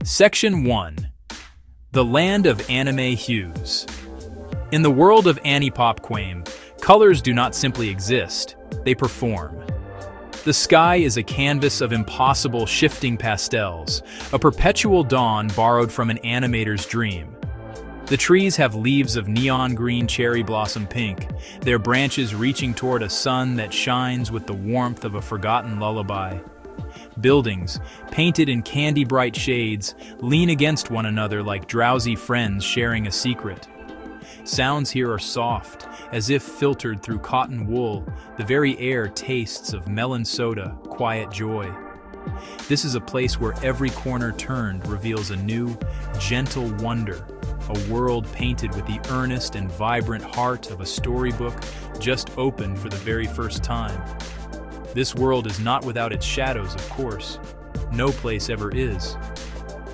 Section 1. The Land of Anime Hues. In the world of Anipopqwame, colors do not simply exist, they perform. The sky is a canvas of impossible shifting pastels, a perpetual dawn borrowed from an animator's dream. The trees have leaves of neon green cherry blossom pink, their branches reaching toward a sun that shines with the warmth of a forgotten lullaby. Buildings, painted in candy-bright shades, lean against one another like drowsy friends sharing a secret. Sounds here are soft, as if filtered through cotton wool. The very air tastes of melon soda, quiet joy. This is a place where every corner turned reveals a new, gentle wonder, a world painted with the earnest and vibrant heart of a storybook just opened for the very first time. This world is not without its shadows, of course. No place ever is.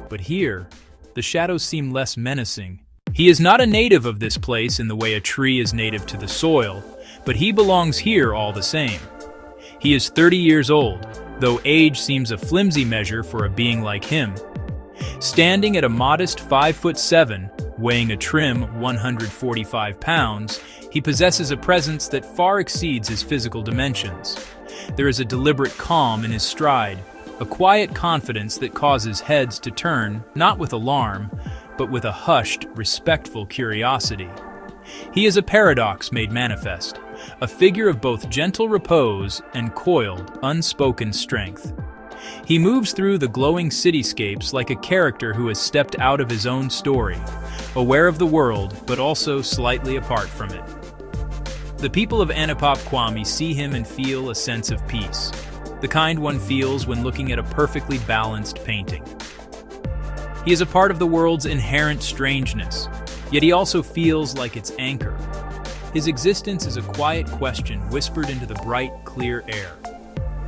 But here, the shadows seem less menacing. He is not a native of this place in the way a tree is native to the soil, but he belongs here all the same. He is 30 years old, though age seems a flimsy measure for a being like him. Standing at a modest 5'7", weighing a trim 145 pounds, he possesses a presence that far exceeds his physical dimensions. There is a deliberate calm in his stride, a quiet confidence that causes heads to turn, not with alarm, but with a hushed, respectful curiosity. He is a paradox made manifest, a figure of both gentle repose and coiled, unspoken strength. He moves through the glowing cityscapes like a character who has stepped out of his own story, aware of the world, but also slightly apart from it. The people of Anipopqwame see him and feel a sense of peace, the kind one feels when looking at a perfectly balanced painting. He is a part of the world's inherent strangeness, yet he also feels like its anchor. His existence is a quiet question whispered into the bright, clear air.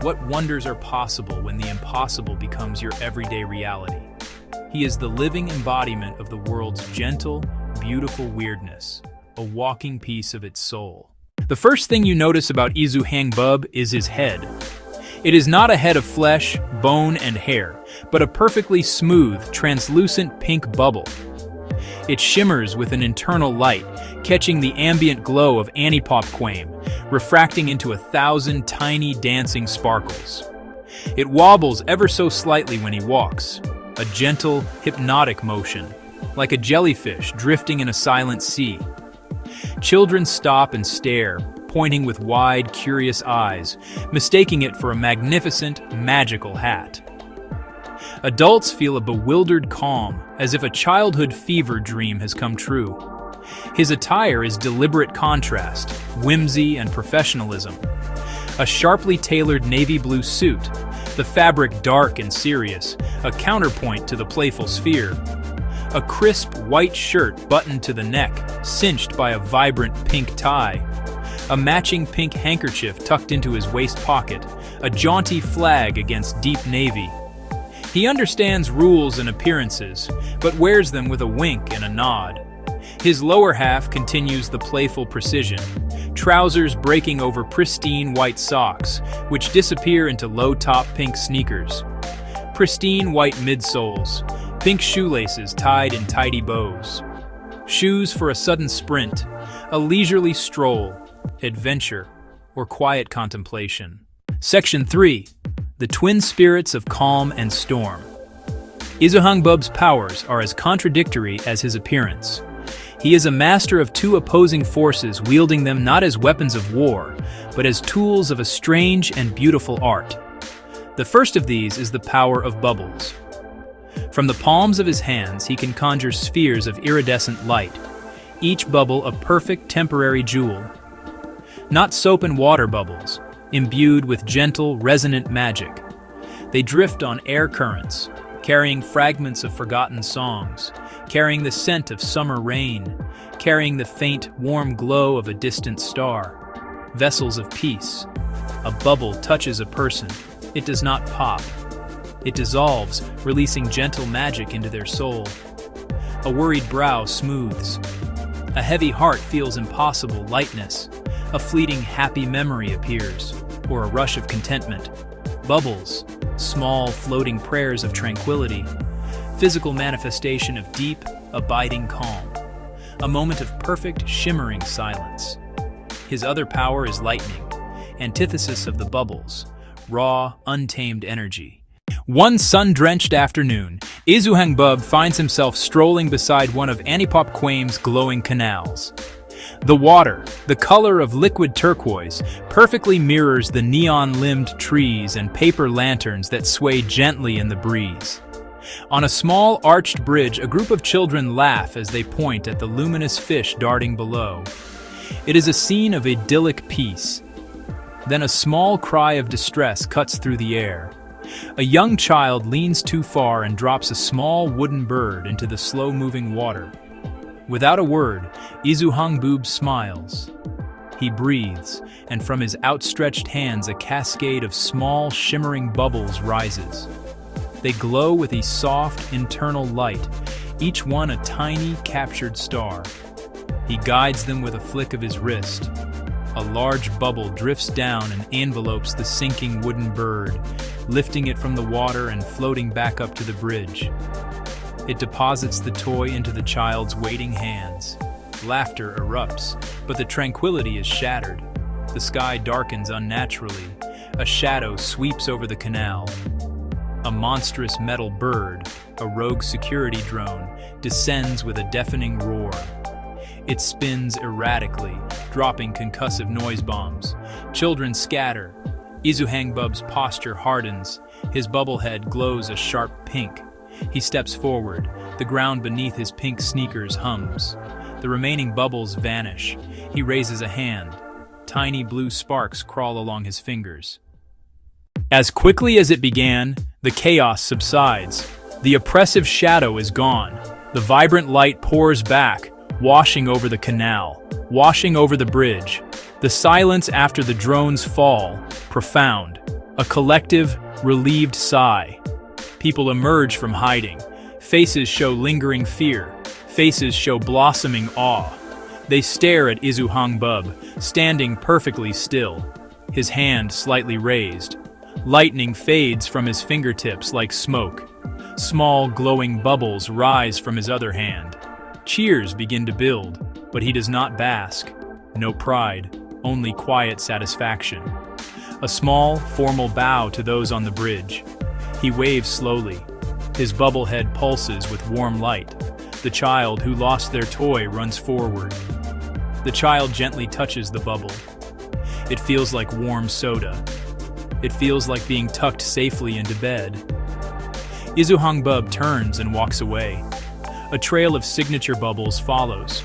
What wonders are possible when the impossible becomes your everyday reality? He is the living embodiment of the world's gentle, beautiful weirdness, a walking piece of its soul. The first thing you notice about Izuhangbub is his head. It is not a head of flesh, bone, and hair, but a perfectly smooth, translucent pink bubble. It shimmers with an internal light, catching the ambient glow of Anipopqwame, refracting into 1,000 tiny dancing sparkles. It wobbles ever so slightly when he walks, a gentle, hypnotic motion, like a jellyfish drifting in a silent sea. Children stop and stare, pointing with wide, curious eyes, mistaking it for a magnificent, magical hat. Adults feel a bewildered calm, as if a childhood fever dream has come true. His attire is deliberate contrast, whimsy and professionalism. A sharply tailored navy blue suit, the fabric dark and serious, a counterpoint to the playful sphere. A crisp white shirt buttoned to the neck, cinched by a vibrant pink tie. A matching pink handkerchief tucked into his waist pocket, a jaunty flag against deep navy. He understands rules and appearances, but wears them with a wink and a nod. His lower half continues the playful precision, trousers breaking over pristine white socks, which disappear into low-top pink sneakers. Pristine white midsoles, pink shoelaces tied in tidy bows. Shoes for a sudden sprint, a leisurely stroll, adventure, or quiet contemplation. Section 3. The twin spirits of calm and storm. Izuhangbub's powers are as contradictory as his appearance. He is a master of two opposing forces, wielding them not as weapons of war, but as tools of a strange and beautiful art. The first of these is the power of bubbles. From the palms of his hands, he can conjure spheres of iridescent light, each bubble a perfect temporary jewel. Not soap and water bubbles, imbued with gentle, resonant magic. They drift on air currents, carrying fragments of forgotten songs, carrying the scent of summer rain, carrying the faint, warm glow of a distant star. Vessels of peace. A bubble touches a person. It does not pop. It dissolves, releasing gentle magic into their soul. A worried brow smooths. A heavy heart feels impossible lightness. A fleeting happy memory appears, or a rush of contentment. Bubbles, small floating prayers of tranquility, physical manifestation of deep, abiding calm, a moment of perfect, shimmering silence. His other power is lightning, antithesis of the bubbles, raw, untamed energy. One sun-drenched afternoon, Izuhangbub finds himself strolling beside one of Anipopqwame's glowing canals. The water, the color of liquid turquoise, perfectly mirrors the neon-limbed trees and paper lanterns that sway gently in the breeze. On a small arched bridge, a group of children laugh as they point at the luminous fish darting below. It is a scene of idyllic peace. Then a small cry of distress cuts through the air. A young child leans too far and drops a small wooden bird into the slow-moving water. Without a word, Izuhangbub smiles. He breathes, and from his outstretched hands a cascade of small, shimmering bubbles rises. They glow with a soft, internal light, each one a tiny, captured star. He guides them with a flick of his wrist. A large bubble drifts down and envelopes the sinking wooden bird, lifting it from the water and floating back up to the bridge. It deposits the toy into the child's waiting hands. Laughter erupts, but the tranquility is shattered. The sky darkens unnaturally. A shadow sweeps over the canal. A monstrous metal bird, a rogue security drone, descends with a deafening roar. It spins erratically, dropping concussive noise bombs. Children scatter. Izuhangbub's posture hardens. His bubblehead glows a sharp pink. He steps forward. The ground beneath his pink sneakers hums. The remaining bubbles vanish. He raises a hand. Tiny blue sparks crawl along his fingers. As quickly as it began, the chaos subsides. The oppressive shadow is gone. The vibrant light pours back, washing over the canal, washing over the bridge. The silence after the drone's fall, profound. A collective, relieved sigh. People emerge from hiding. Faces show lingering fear. Faces show blossoming awe. They stare at Izuhangbub, standing perfectly still, his hand slightly raised. Lightning fades from his fingertips like smoke. Small, glowing bubbles rise from his other hand. Cheers begin to build, but he does not bask. No pride, only quiet satisfaction. A small, formal bow to those on the bridge. He waves slowly. His bubblehead pulses with warm light. The child who lost their toy runs forward. The child gently touches the bubble. It feels like warm soda. It feels like being tucked safely into bed. Izuhangbub turns and walks away. A trail of signature bubbles follows.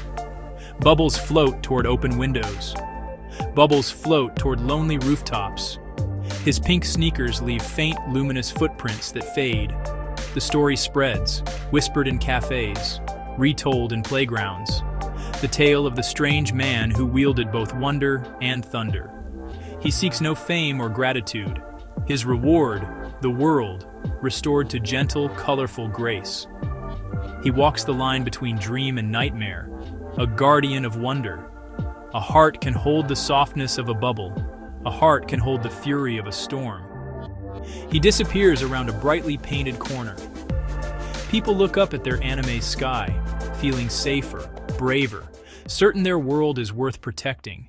Bubbles float toward open windows. Bubbles float toward lonely rooftops. His pink sneakers leave faint, luminous footprints that fade. The story spreads, whispered in cafes, retold in playgrounds. The tale of the strange man who wielded both wonder and thunder. He seeks no fame or gratitude. His reward, the world, restored to gentle, colorful grace. He walks the line between dream and nightmare, a guardian of wonder. A heart can hold the softness of a bubble. A heart can hold the fury of a storm. He disappears around a brightly painted corner. People look up at their anime sky, feeling safer, braver, certain their world is worth protecting.